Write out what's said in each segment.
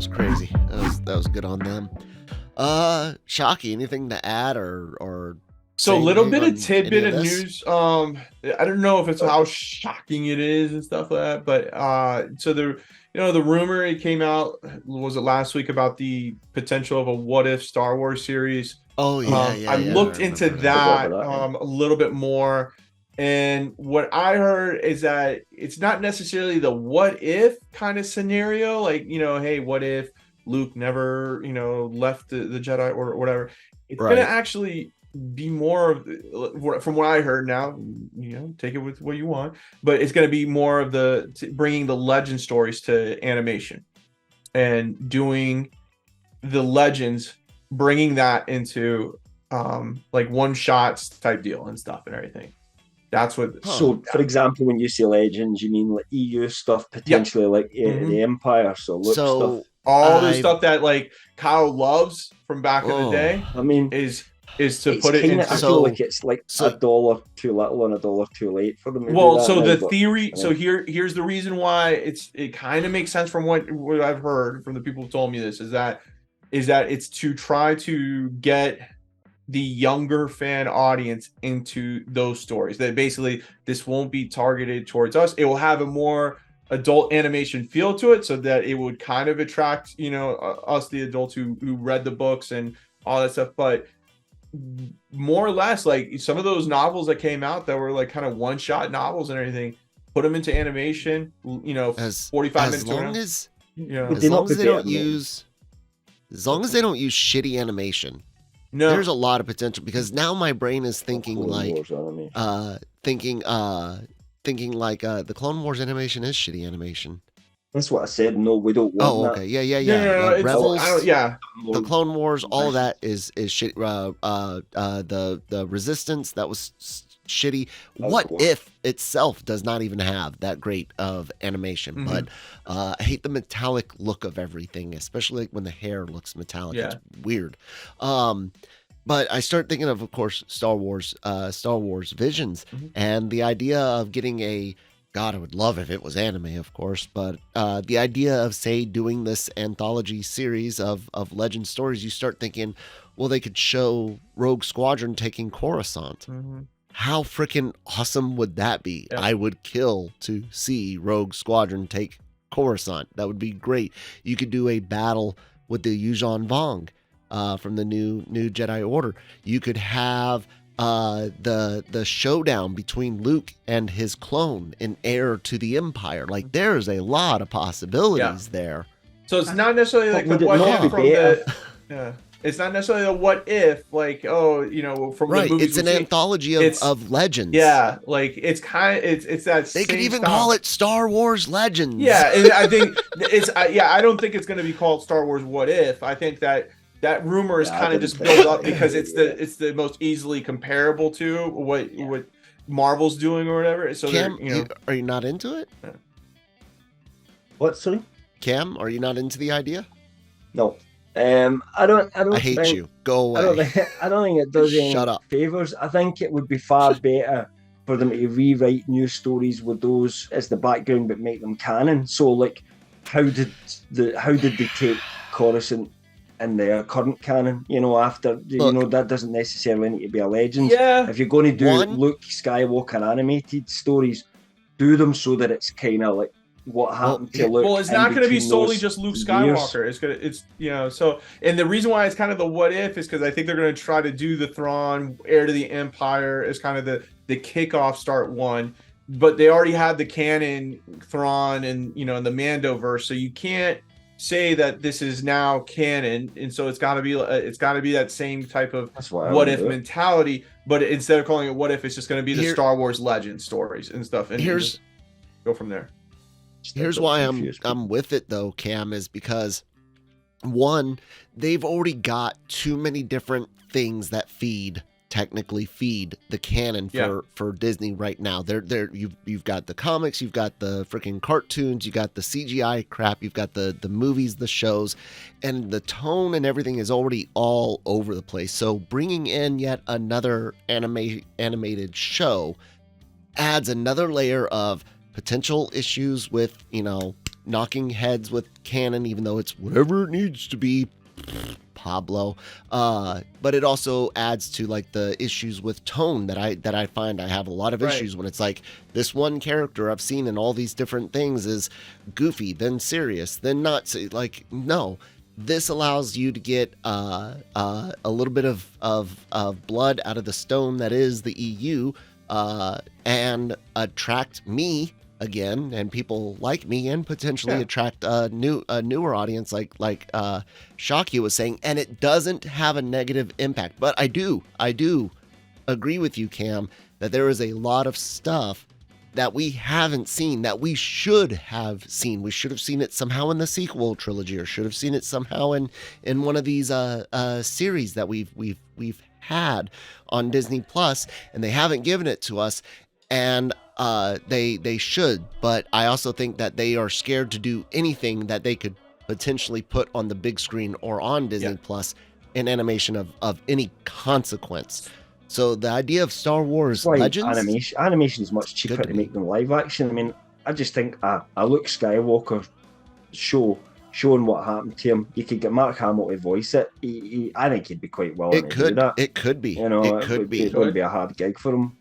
was crazy. That was good on them. Shocky, anything to add or So a say little anything bit on of tidbit any of this? news. I don't know if it's how shocking it is and stuff like that, but so the rumor it came out, was it last week, about the potential of a what if Star Wars series. Oh yeah, I I looked into remember that. Forgot that about that, a little bit more, and what I heard is that it's not necessarily the what if kind of scenario, like, hey, what if Luke never, left the Jedi or whatever. It's gonna Right. actually be more of, from what I heard now, take it with what you want, but it's going to be more of bringing the legend stories to animation and doing the legends, bringing that into like one shots type deal and stuff and everything. That's what. Huh. So, for example, when you say legends, you mean like EU stuff, potentially like the Empire, so Luke stuff. All the stuff that like Kyle loves from back in the day I mean, is to it's put it kinda, into. I feel like it's like $1 too little and $1 too late for them to do that So now, the but, theory, so here's the reason why it kind of makes sense from what I've heard from the people who told me this, is that it's to try to get the younger fan audience into those stories. That basically this won't be targeted towards us. It will have a more adult animation feel to it, so that it would kind of attract us, the adults who read the books and all that stuff. But more or less, like some of those novels that came out that were like kind of one shot novels and everything, put them into animation, 45 minutes. As long as they don't use shitty animation. No, there's a lot of potential, because now my brain is thinking like the Clone Wars animation is shitty animation. That's what I said. No, we don't want that. Yeah. Rebels, the Clone Wars, all of that is shit. The Resistance, that was shitty. What If itself does not even have that great of animation, but I hate the metallic look of everything, especially like when the hair looks metallic. It's weird. But I start thinking of course, Star Wars Visions, and the idea of getting God, I would love if it was anime, of course, but the idea of, say, doing this anthology series of legend stories, you start thinking, well, they could show Rogue Squadron taking Coruscant. How freaking awesome would that be? Yeah. I would kill to see Rogue Squadron take Coruscant. That would be great. You could do a battle with the Yuuzhan Vong from the new Jedi Order. You could have the showdown between Luke and his clone, an heir to the Empire. Like, there's a lot of possibilities there. So it's not necessarily like the what if from the it's not necessarily a what if, like, from the movies. It's an anthology of legends. Yeah, like it's kind of it's that. They could even call it Star Wars Legends. Yeah, and I think it's I don't think it's going to be called Star Wars What If. I think that rumor is kind of just built up because it's the most easily comparable to what Marvel's doing or whatever. So Cam, are you not into it? Yeah. What? Sorry, Cam, are you not into the idea? No. I don't. I hate you. Go away. I don't think it does any favors. I think it would be far better for them to rewrite new stories with those as the background, but make them canon. So, like, how did they take Coruscant in their current canon? After that doesn't necessarily need to be a legend. Yeah. If you're going to do Luke Skywalker animated stories, do them so that it's kind of like what happened to Luke. Well, it's not going to be solely just Luke Skywalker. So, and the reason why it's kind of the what if is because I think they're going to try to do the Thrawn heir to the Empire as kind of the kickoff start one, but they already have the canon Thrawn and in the Mandoverse, so you can't say that this is now canon, and so it's got to be that same type of what if mentality, but instead of calling it what if, it's just going to be the Star Wars legend stories and stuff, and just go from there. Here's why I'm with it though, Cam, is because one, they've already got too many different things that technically feed the canon for Disney right now. You've got the comics, you've got the freaking cartoons, you got the CGI crap, you've got the movies, the shows, and the tone and everything is already all over the place. So bringing in yet another animated show adds another layer of potential issues with, knocking heads with canon, even though it's whatever it needs to be, Pablo. But it also adds to like the issues with tone that I find I have a lot of issues when it's like this one character I've seen in all these different things is goofy, then serious, then not like, no. This allows you to get a little bit of blood out of the stone that is the EU, and attract me again, and people like me, and potentially attract a newer audience, like Shocky was saying. And it doesn't have a negative impact. But I do agree with you, Cam, that there is a lot of stuff that we haven't seen that we should have seen. We should have seen it somehow in the sequel trilogy, or should have seen it somehow in one of these series that we've had on Disney Plus, and they haven't given it to us. And they should, but I also think that they are scared to do anything that they could potentially put on the big screen or on Disney Plus in animation of any consequence. So the idea of Star Wars Legends, animation is much cheaper to make than live action. I mean, I just think a Luke Skywalker showing what happened to him, you could get Mark Hamill to voice it. I think he'd be quite willing to do that. It could be. You know, it would be a hard gig for him.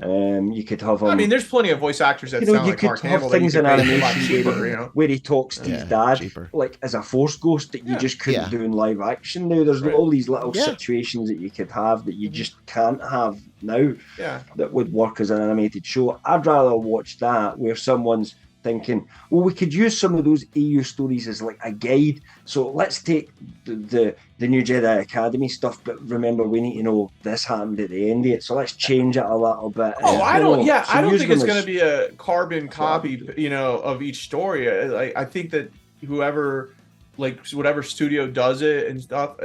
You could have him. I mean, there's plenty of voice actors that sound like Mark Hamill. You could have things in animation cheaper, where he talks to his dad, like as a Force ghost, that you just couldn't do in live action. Now there's all these little situations that you could have that you just can't have now. That would work as an animated show. I'd rather watch that where someone's thinking, well, we could use some of those EU stories as like a guide. So let's take the new Jedi Academy stuff, but remember, we need to know this happened at the end of it. So let's change it a little bit. I don't think it's going to be a carbon copy, of each story. I think that whatever studio does it and stuff.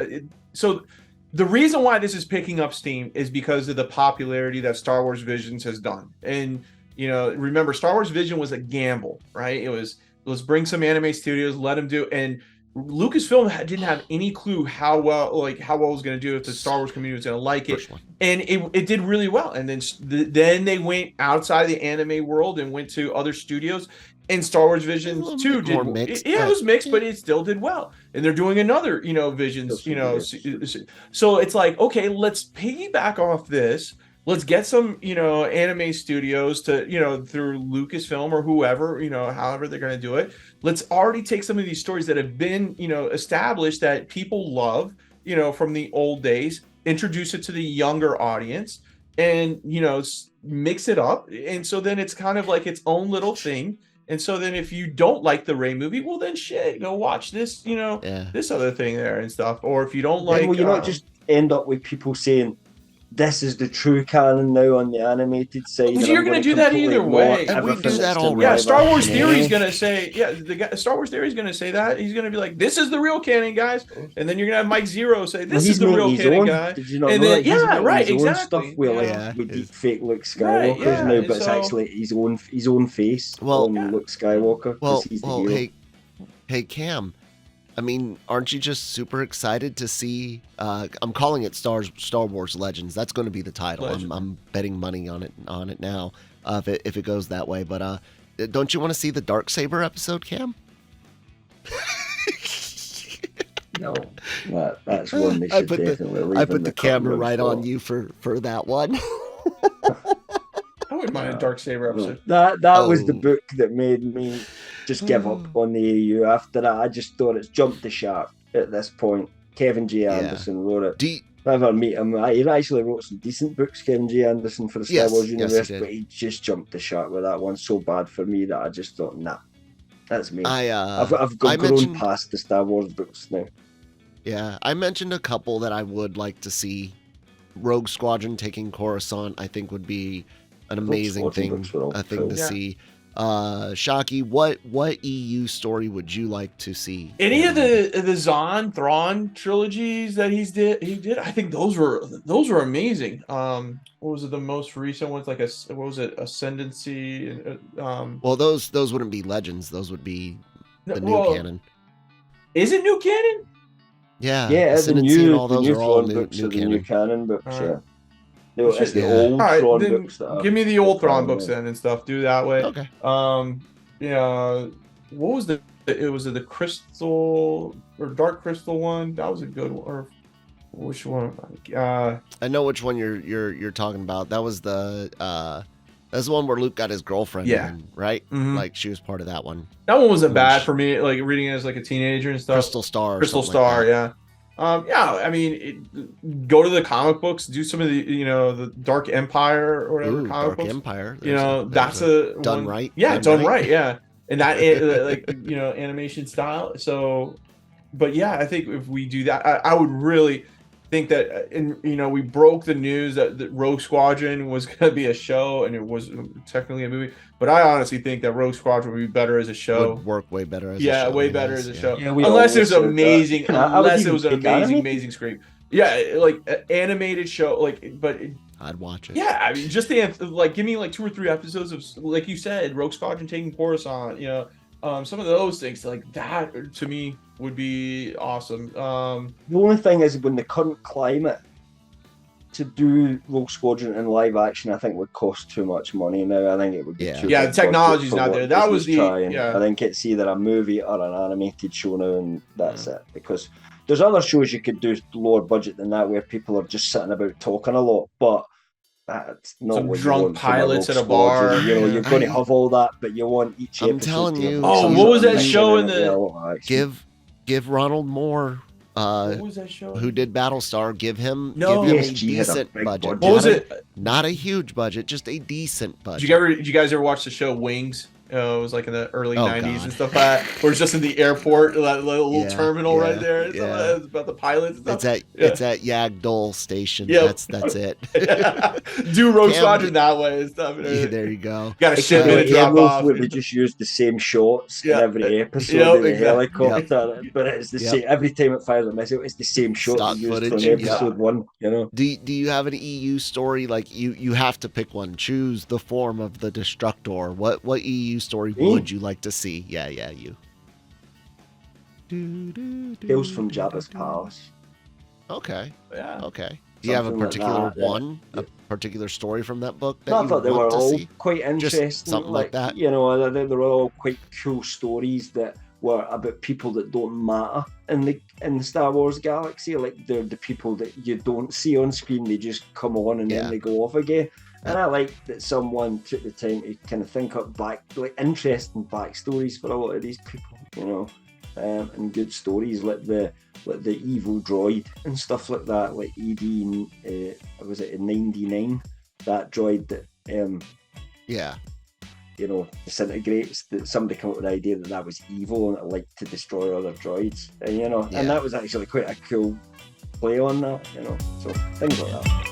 So the reason why this is picking up steam is because of the popularity that Star Wars Visions has done. And remember, Star Wars Vision was a gamble, right? It was, let's bring some anime studios, let them do. And Lucasfilm didn't have any clue how well it was going to do, if the Star Wars community was going to like it. And it did really well. And then they went outside the anime world and went to other studios. And Star Wars Visions 2 did mixed, it was mixed, but it still did well. And they're doing another, Visions, so it's like, okay, let's piggyback off this. Let's get some, anime studios to, through Lucasfilm or whoever, however they're going to do it. Let's already take some of these stories that have been, established that people love, from the old days, introduce it to the younger audience, and, mix it up. And so then it's kind of like its own little thing. And so then if you don't like the Rey movie, well, then shit, go watch this, this other thing there and stuff. Or if you don't like... Well, you not just end up with people saying, this is the true canon now on the animated side. Because you're going to do that either way. And we do that already. Yeah, Star Wars Theory is going to say, Star Wars Theory is going to say that. He's going to be like, this is the real canon, guys. And then you're going to have Mike Zero say, this is the real canon, guy. Did you not know that? Exactly. Stuff where we deep fake Luke Skywalker now, but it's actually his own face on Luke Skywalker. Well, hey, Cam. I mean, aren't you just super excited to see? I'm calling it Star Wars Legends. That's going to be the title. I'm betting money on it now. If it goes that way, but don't you want to see the Darksaber episode, Cam? No, that's one they should definitely leave. I put the camera right on you for that one. I wouldn't mind a Darksaber episode. That was the book that made me just give up on the AU. After that, I just thought it's jumped the shark at this point. Kevin J. Anderson wrote it. If I ever meet him, he actually wrote some decent books, Kevin J. Anderson, for the Star Wars universe, but he just jumped the shark with that one so bad for me that I just thought, nah, that's me. I've grown past the Star Wars books now. Yeah, I mentioned a couple that I would like to see. Rogue Squadron taking Coruscant, I think, would be an amazing thing to see. Shocky, what EU story would you like to see? Any of the Zahn Thrawn trilogies that he did, I think those were amazing. What was it, the most recent ones, like Ascendancy? Well, those wouldn't be Legends. Those would be the new canon. Is it new canon? Yeah, the new Thrawn books are the new canon books. Yeah. No, it's the old Thrawn books. Give me the old Thrawn books then and stuff. Do that way. Okay. what was it was the crystal or dark crystal one? That was a good one. Or which one? I know which one you're talking about. That was that's the one where Luke got his girlfriend in, right? Like she was part of that one. That one wasn't bad for me, like reading it as like a teenager and stuff. Crystal Star. Yeah. I mean, go to the comic books, do some of the, the Dark Empire or whatever comic books. Empire. That's a done one, right. Yeah, done right. Yeah, and that like animation style. So, but yeah, I think if we do that, I would really think that, and we broke the news that Rogue Squadron was going to be a show, and it was technically a movie. But I honestly think that Rogue Squadron would be better as a show. Would work way better as a show. Yeah, way better as a show. Yeah, unless there's amazing, unless it was an amazing script. Yeah, like animated show, but I'd watch it. Yeah, I mean, just like give me like 2 or 3 episodes of, like you said, Rogue Squadron taking Coruscant. Some of those things like that to me would be awesome. The only thing is, when the current climate to do Rogue Squadron in live action, I think would cost too much money now. I think it would be too the technology's not there. That was I think it's either a movie or an animated show now, and that's it. Because there's other shows you could do lower budget than that, where people are just sitting about talking a lot, but that's not some what drunk you want pilots at a Squadron. bar. You're going to have all that, but you want each episode. I'm telling you. Oh, what was that show in the? Give Ronald Moore. What was that show? Who did Battlestar? Give him a decent budget. What was it? Not a huge budget, just a decent budget. Did you guys ever watch the show Wings? It was like in the early 90s and stuff like that, where it's just in the airport, that little terminal right there. It's about the pilots and stuff. It's at Yagdol Station. Yep. That's it. Do Rogue Squadron that way and stuff. Yeah, there you go. Got a shit minute drop off. Where they just use the same shots in every episode of the helicopter, but it's the same every time it fires a missile. It's the same shot Stock used footage. from episode 1. Do you have an EU story? Like you have to pick one. Choose the form of the Destructor. What EU story would you like to see? Yeah, you. Tales from Jabba's Palace. Okay. Yeah. Okay. Do you have a particular a particular story from that book that I thought they were all see? quite interesting. Just something like that. They were all quite cool stories that were about people that don't matter in the Star Wars galaxy. Like they're the people that you don't see on screen. They just come on and then they go off again. And I like that someone took the time to kind of think up interesting backstories for a lot of these people, and good stories like the evil droid and stuff like that, like ED, was it in 99? That droid that disintegrates. That somebody came up with the idea that was evil and it liked to destroy other droids, and that was actually quite a cool play on that, so things like that.